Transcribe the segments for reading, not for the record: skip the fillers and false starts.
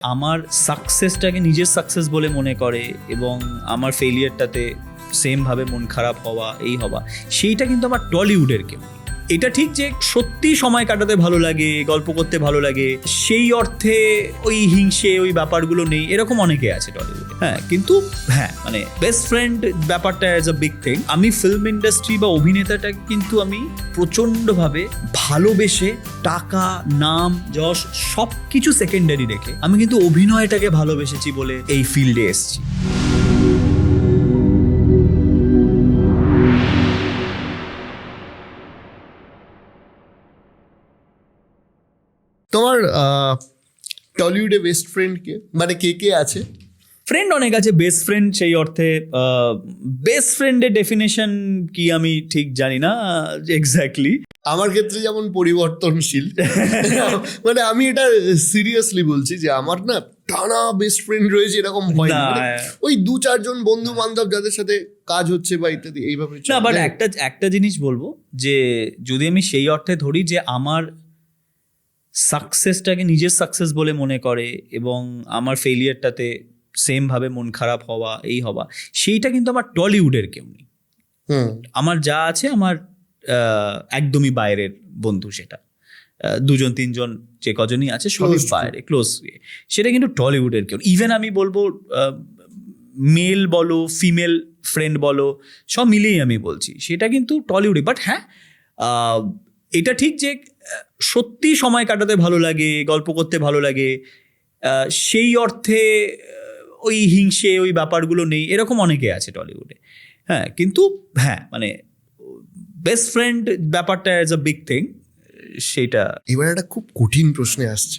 আমার সাকসেসটাকে নিজের সাকসেস বলে মনে করে এবং আমার ফেলিয়ারটাতে সেমভাবে মন খারাপ হওয়া এই হওয়া, সেইটা কিন্তু আমার টলিউডের কেউ। এটা ঠিক যে সত্যি সময় কাটাতে ভালো লাগে, গল্প করতে ভালো লাগে, সেই অর্থে ওই হিংসে ওই ব্যাপারগুলো নেই, এরকম অনেকে আছে টলিউডে। হ্যাঁ, কিন্তু হ্যাঁ মানে বেস্ট ফ্রেন্ড ব্যাপারটা অ্যাজ আ বিগ থিং। আমি ফিল্ম ইন্ডাস্ট্রি বা অভিনেতাটাকে কিন্তু আমি প্রচণ্ডভাবে ভালোবেসে টাকা, নাম, যশ সব কিছু সেকেন্ডারি রেখে আমি কিন্তু অভিনয়টাকে ভালোবেসেছি বলে এই ফিল্ডে এসেছি। তোমার টলিউডে বেস্ট ফ্রেন্ড কে, মানে কে কে আছে? ফ্রেন্ড অনেক আছে, বেস্ট ফ্রেন্ড সেই অর্থে বেস্ট ফ্রেন্ডের ডেফিনেশন কি আমি ঠিক জানি না এক্স্যাক্টলি। আমার ক্ষেত্রে যেমন পরিবর্তনশীল, মানে আমি এটা সিরিয়াসলি বলছি যে আমার না টানা বেস্ট ফ্রেন্ড রয়েছে এরকম হয় না। ওই 2-4 জন বন্ধু বান্ধব যাদের সাথে কাজ হচ্ছে বা ইত্যাদি এইভাবে না। বাট একটা জিনিস বলবো যে যদি আমি সেই অর্থে ধরি যে আমার সাকসেসটাকে নিজের সাকসেস বলে মনে করে এবং আমার ফেলিয়ারটাতে সেমভাবে মন খারাপ হওয়া এই হওয়া, সেইটা কিন্তু আমার টলিউডের কেউ নেই। আমার যা আছে আমার একদমই বাইরের বন্ধু, সেটা 2-3 যে কজনই আছে সবই বাইরে ক্লোজ, সেটা কিন্তু টলিউডের কেউ। ইভেন আমি বলবো মেল বলো ফিমেল ফ্রেন্ড বলো সব মিলিয়েই আমি বলছি সেটা কিন্তু টলিউডে। বাট হ্যাঁ, এটা ঠিক যে সত্যি সময় কাটাতে ভালো লাগে, গল্প করতে ভালো লাগে, সেই অর্থে ওই হিংসে ওই ব্যাপারগুলো নেই, এরকম অনেকে আছে টলিউডে। হ্যাঁ, কিন্তু হ্যাঁ মানে বেস্ট ফ্রেন্ড ব্যাপারটা অ্যাজ আ বিগ থিং, সেটা। এবার একটা খুব কঠিন প্রশ্নে আসছে।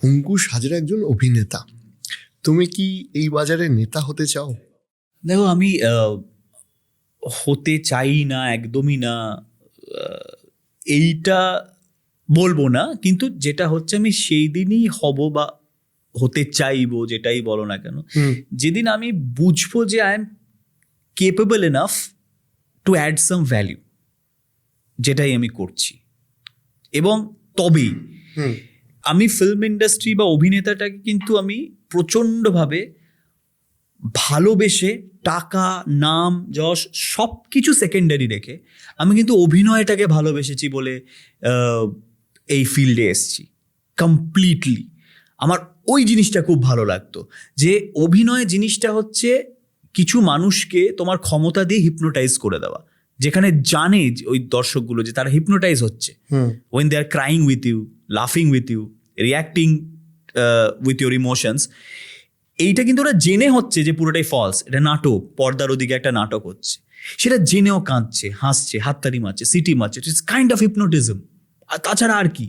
অঙ্কুশ হাজরা একজন অভিনেতা, তুমি কি এই বাজারে নেতা হতে চাও? দেখো, আমি হতে চাই না, একদমই না, এইটা বলবো না। কিন্তু যেটা হচ্ছে আমি সেই দিনই হব বা হতে চাইবো, যেটাই বলো না কেন, যেদিন আমি বুঝবো যে I am capable enough to add some value, যেটাই আমি করছি। এবং তবেই আমি ফিল্ম ইন্ডাস্ট্রি বা অভিনেতাটাকে কিন্তু আমি প্রচণ্ডভাবে ভালোবেসে টাকা, নাম, যশ সব কিছু সেকেন্ডারি রেখে আমি কিন্তু অভিনয়টাকে ভালোবেসেছি বলে এই ফিল্ডে এসেছি কমপ্লিটলি। আমার ওই জিনিসটা খুব ভালো লাগতো যে অভিনয় জিনিসটা হচ্ছে কিছু মানুষকে তোমার ক্ষমতা দিয়ে হিপনোটাইজ করে দেওয়া, যেখানে জানে ওই দর্শকগুলো যে তারা হিপনোটাইজ হচ্ছে when they are crying with you, লাফিং with you, reacting with your emotions. এইটা কিন্তু ওরা জেনে হচ্ছে যে পুরোটাই ফলস, এটা নাটক, পর্দার ওদিকে একটা নাটক হচ্ছে, সেটা জেনেও কাঁদছে, হাসছে, হাততালি মারছে, সিটি মারছে। It's kind of hypnotism. আর তাছাড়া আর কি?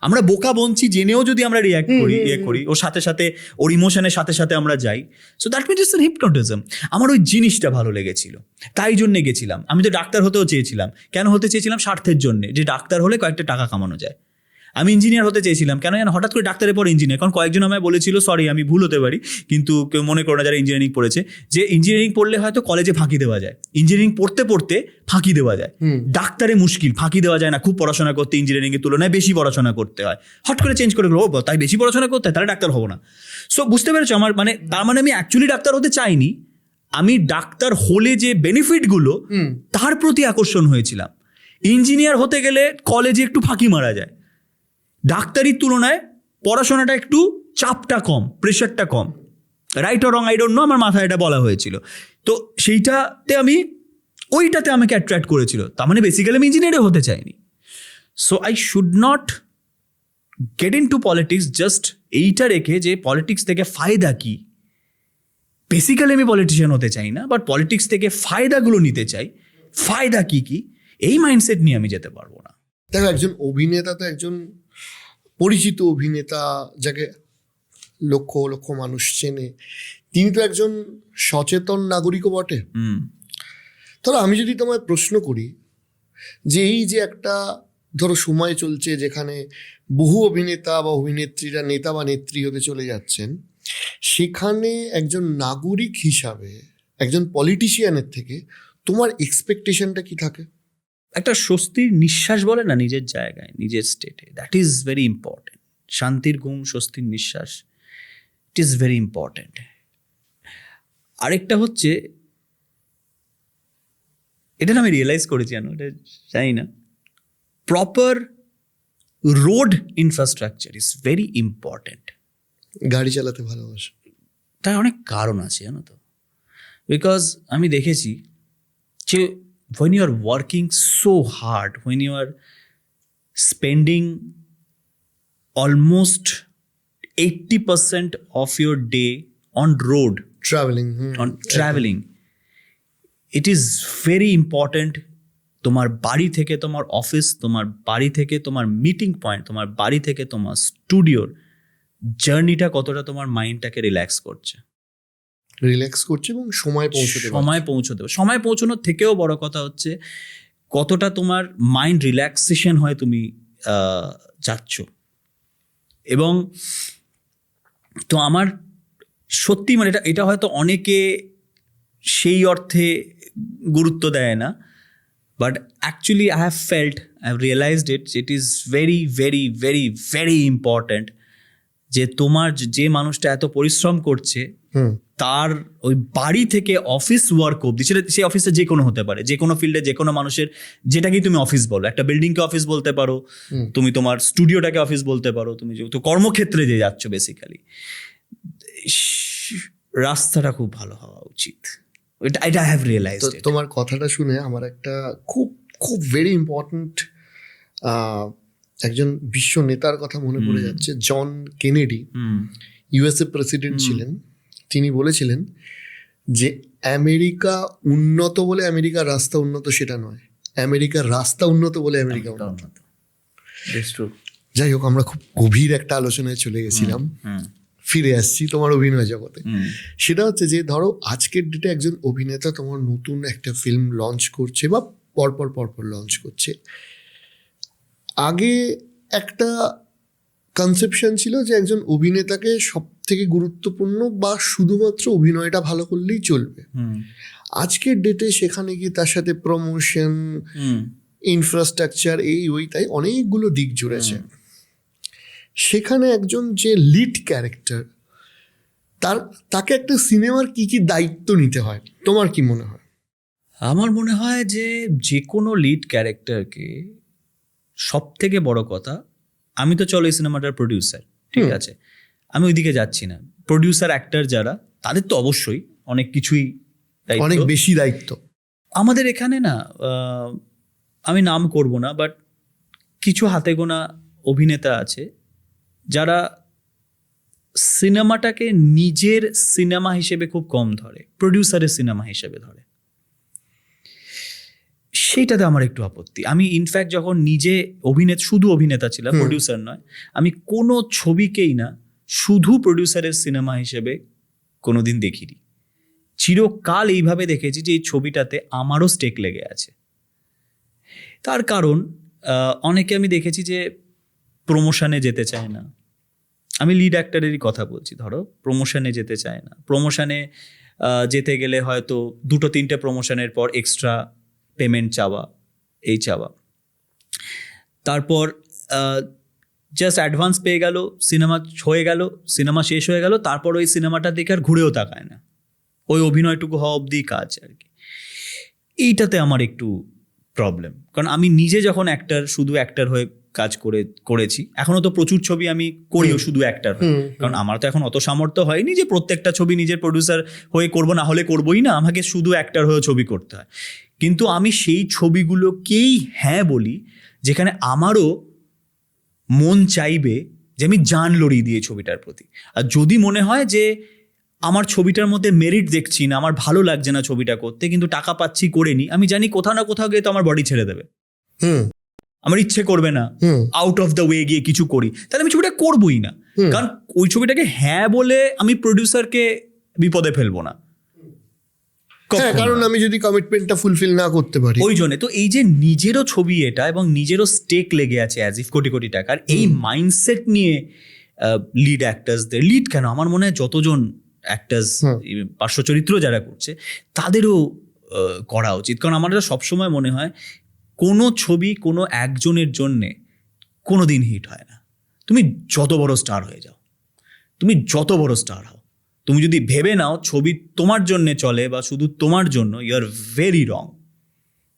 আমরা বোকা বনছি জেনেও যদি আমরা রিয়াক্ট করি, করি ওর সাথে সাথে, ওর ইমোশনের সাথে সাথে আমরা যাই। So that means it's hypnotism. আমার ওই জিনিসটা ভালো লেগেছিল, তাই জন্যে গেছিলাম। আমি তো ডাক্তার হতেও চেয়েছিলাম। কেন হতে চেয়েছিলাম? স্বার্থের জন্যে, যে ডাক্তার হলে কয়েকটা টাকা কামানো যায়। আমি ইঞ্জিনিয়ার হতে চেয়েছিলাম, কেন জানো? হঠাৎ করে ডাক্তারের পর ইঞ্জিনিয়ার, কারণ কয়েকজন আমায় বলেছিল, সরি আমি ভুল হতে পারি কিন্তু কেউ মনে করো না যারা ইঞ্জিনিয়ারিং পড়েছে, যে ইঞ্জিনিয়ারিং পড়লে হয়তো কলেজে ফাঁকি দেওয়া যায়, ইঞ্জিনিয়ারিং পড়তে পড়তে ফাঁকি দেওয়া যায়। ডাক্তারে মুশকিল, ফাঁকি দেওয়া যায় না, খুব পড়াশোনা করতে ইঞ্জিনিয়ারিং এর তুলনায় বেশি পড়াশোনা করতে হয়। হট করে চেঞ্জ করে গেলো, তাই বেশি পড়াশোনা করতে হয়, তাহলে ডাক্তার হবো না। সো বুঝতে পেরেছো আমার মানে, তার মানে আমি অ্যাকচুয়ালি ডাক্তার হতে চাইনি, আমি ডাক্তার হলে যে বেনিফিটগুলো তার প্রতি আকর্ষণ হয়েছিলাম। ইঞ্জিনিয়ার হতে গেলে কলেজে একটু ফাঁকি মারা যায়, ডাক্তারির তুলনায় পড়াশোনাটা একটু চাপটা কম, প্রেশারটা কম। Right or wrong I don't know, আমার মাথায় এটা বলা হয়েছিল। তো সেইটাতে আমি, ওইটাতে আমাকে অ্যাট্রাক্ট করেছিল। তার মানে বেসিক্যালি আমি ইঞ্জিনিয়ারও হতে চাইনি। So I should not get in two politics just এইটা রেখে যে পলিটিক্স থেকে ফায়দা কি। বেসিক্যালি আমি পলিটিশিয়ান হতে চাই না, বাট পলিটিক্স থেকে ফায়দাগুলো নিতে চাই। ফায়দা কি কি, এই মাইন্ডসেট নিয়ে আমি যেতে পারবো না। দেখো, একজন অভিনেতা তো একজন পরিচিত অভিনেতা, যাকে লক্ষ লক্ষ মানুষ চেনে, তিনি তো একজন সচেতন নাগরিকও বটে। ধরো আমি যদি তোমায় প্রশ্ন করি যে এই যে একটা ধরো সময় চলছে যেখানে বহু অভিনেতা বা অভিনেত্রীরা নেতা বা নেত্রী হতে চলে যাচ্ছেন, সেখানে একজন নাগরিক হিসাবে একজন পলিটিশিয়ানের থেকে তোমার এক্সপেকটেশনটা কি থাকে? একটা স্বস্তির নিঃশ্বাস বলে না, নিজের জায়গায়, নিজের স্টেটে, দ্যাট ইজ ভেরি ইম্পর্টেন্ট। শান্তির ঘুম, স্বস্তির নিঃশ্বাস, ইট ইজ ভেরি ইম্পর্ট্যান্ট। আরেকটা হচ্ছে, এটা না আমি রিয়েলাইজ করেছি, এটা জানি না, proper road infrastructure is very important. গাড়ি চালাতে ভালোবাসে, তার অনেক কারণ আছে জানো তো। বিকজ আমি দেখেছি যে when you are working so hard, when you are spending almost 80% of your day on road, travelling, on traveling, it is very important তোমার বাড়ি থেকে তোমার অফিস, তোমার বাড়ি থেকে তোমার মিটিং পয়েন্ট, তোমার বাড়ি থেকে তোমার স্টুডিওর জার্নিটা কতটা তোমার মাইন্ডটাকে রিল্যাক্স করছে, রিল্যাক্স করছে এবং সময় পৌঁছতে পারছে। সময় পৌঁছানোর থেকেও বড় কথা হচ্ছে কতটা তোমার মাইন্ড রিল্যাক্সেশন হয় তুমি যাচ্ছ। এবং তো আমার সত্যি মানে এটা হয়তো অনেকে সেই অর্থে গুরুত্ব দেয় না, but actually I have felt, I have realised it is very very very very important যে তোমার যে মানুষটা এত পরিশ্রম করছে তার ওই বাড়ি থেকে অফিস ওয়ার্ক অব্দি, সেটা সেই অফিসে যে কোনো হতে পারে, যে কোনো ফিল্ডে যে কোনো মানুষের, যেটাকেই তুমি অফিস বলো, একটা বিল্ডিংকে অফিস বলতে পারো, তুমি তোমার স্টুডিওটাকে অফিস বলতে পারো, তুমি যেহেতু কর্মক্ষেত্রে যে যাচ্ছ বেসিক্যালি, রাস্তাটা খুব ভালো হওয়া উচিত। এটা আই হ্যাভ রিয়েলাইজড। তোমার কথাটা শুনে আমার একটা খুব খুব ভেরি ইম্পর্ট্যান্ট একজন বিশ্ব নেতার কথা মনে পড়ে যাচ্ছে। জন কেনেডি, ইউএসএ প্রেসিডেন্ট ছিলেন। তিনি বলেছিলেন যে আমেরিকা উন্নত বলে আমেরিকার রাস্তা উন্নত সেটা নয়, আমেরিকার রাস্তা উন্নত বলে আমেরিকা উন্নত। যাই হোক, আমরা খুব গভীর একটা আলোচনায় চলে গেছিলাম, ফিরে আসছি তোমার অভিনয় জগতে। সেটা হচ্ছে যে ধরো আজকের ডেটে একজন অভিনেতা তোমার নতুন একটা ফিল্ম লঞ্চ করছে বা পরপর লঞ্চ করছে। আগে একটা কনসেপশন ছিল যে একজন অভিনেতাকে সব থেকে গুরুত্বপূর্ণ বা শুধুমাত্র অভিনয়টা ভালো করলেই চলবে। আজকের ডেটে সেখানে গিয়ে তার সাথে প্রমোশন, ইনফ্রাস্ট্রাকচার, এই ওই তাই অনেকগুলো দিক জুড়েছে। সেখানে একজন যে লিড ক্যারেক্টার, তাকে একটা সিনেমার কি কি দায়িত্ব নিতে হয়, তোমার কি মনে হয়? আমার মনে হয় যে কোনো লিড ক্যারেক্টারকে সব থেকে বড় কথা, আমি তো চলো এই সিনেমাটার প্রডিউসার, ঠিক আছে, আমি ওইদিকে যাচ্ছি না। প্রডিউসার অ্যাক্টর যারা, তাদের তো অবশ্যই অনেক কিছুই অনেক বেশি দায়িত্ব। আমাদের এখানে না, আমি নাম করব না, বাট কিছু হাতে গোনা অভিনেতা আছে যারা সিনেমাটাকে নিজের সিনেমা হিসেবে খুব কম ধরে, প্রডিউসারের সিনেমা হিসেবে ধরে। সেইটাতে আমার একটু আপত্তি। আমি ইনফ্যাক্ট যখন নিজে শুধু অভিনেতা ছিলাম, প্রডিউসার নয়, আমি কোনো ছবিকেই না শুধু প্রডিউসারের সিনেমা হিসেবে কোনোদিন দেখিনি। চিরকাল এইভাবে দেখেছি যে এই ছবিটাতে আমারও স্টেক লেগে আছে। তার কারণ অনেকে আমি দেখেছি যে প্রমোশনে যেতে চায় না। আমি লিড অ্যাক্টরেরই কথা বলছি, ধরো প্রমোশনে যেতে চায় না। প্রমোশনে যেতে গেলে হয়তো 2-3টে প্রমোশনের পর এক্সট্রা পেমেন্ট চাওয়া, এই চাওয়া। তারপর জাস্ট অ্যাডভান্স পেয়ে গেল, সিনেমা হয়ে গেল, সিনেমা শেষ হয়ে গেল, তারপর ওই সিনেমাটা দেখে আর ঘুরেও তাকায় না, ওই অভিনয়টুকু হওয়া অবধি কাজ আর কি। এইটাতে আমার একটু প্রবলেম, কারণ আমি নিজে যখন শুধু অ্যাক্টর হয়ে কাজ করেছি, এখনও তো প্রচুর ছবি আমি করিও শুধু অ্যাক্টর হয়ে, কারণ আমার তো এখন অত সামর্থ্য হয়নি যে প্রত্যেকটা ছবি নিজের প্রডিউসার হয়ে করবো, না হলে করবোই না, আমাকে শুধু অ্যাক্টর হয়ে ছবি করতে হয়। কিন্তু আমি সেই ছবিগুলোকেই হ্যাঁ বলি যেখানে আমারও মন চাইবে যে আমি জান লড়িয়ে দিয়ে ছবিটার প্রতি। আর যদি মনে হয় যে আমার ছবিটার মধ্যে মেরিট দেখছি না, আমার ভালো লাগছে না ছবিটা করতে, কিন্তু টাকা পাচ্ছি করে নি, আমি জানি কোথাও না কোথাও গিয়ে তো আমার বডি ছেড়ে দেবে, আমার ইচ্ছে করবে না আউট অফ দ্য ওয়ে গিয়ে কিছু করি, তাহলে আমি ছবিটা করবোই না। কারণ ওই ছবিটাকে হ্যাঁ বলে আমি প্রডিউসারকে বিপদে ফেলবো না, কারণ আমি যদি কমিটমেন্টটা ফুলফিল না করতে পারি। ওই জন্য তো এই যে নিজেরও ছবি এটা, এবং নিজেরও স্টেক লেগে আছে অ্যাজ ইফ কোটি কোটি টাকার, এই মাইন্ডসেট নিয়ে লিড অ্যাক্টার্সদের, লিড কেন, আমার মনে হয় যতজন অ্যাক্টার্স পার্শ্ব চরিত্র যারা করছে তাদেরও করা উচিত। কারণ আমার সবসময় মনে হয় কোনো ছবি কোনো একজনের জন্যে কোনো দিন হিট হয় না। তুমি যত বড় স্টার হয়ে যাও, তুমি যত বড় স্টার হও, তুমি যদি ভেবে নাও ছবি তোমার জন্যে চলে বা শুধু তোমার জন্য, you are very wrong.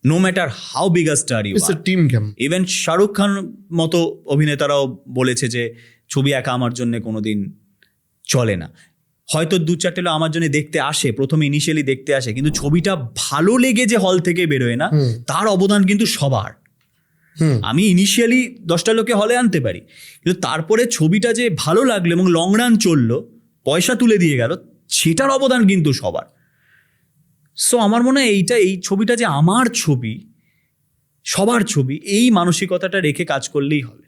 No matter how big a star you it's a team game. Even Shahrukh Khan মতো অভিনেতারাও বলেছে যে ছবি একা আমার জন্য কোনোদিন চলে না। হয়তো 2-4টে লোক আমার জন্য দেখতে আসে, প্রথমে ইনিশিয়ালি দেখতে আসে, কিন্তু ছবিটা ভালো লেগে যে হল থেকে বেরোয় না, তার অবদান কিন্তু সবার। আমি ইনিশিয়ালি 10টা লোকে হলে আনতে পারি, কিন্তু তারপরে ছবিটা যে ভালো লাগলো এবং লং রান চললো, পয়সা তুলে দিয়ে গেল, সেটার অবদান কিন্তু সবার। সো আমার মনে হয় এই ছবিটা যে আমার ছবি, সবার ছবি, এই মানসিকতাটা রেখে কাজ করলেই হবে।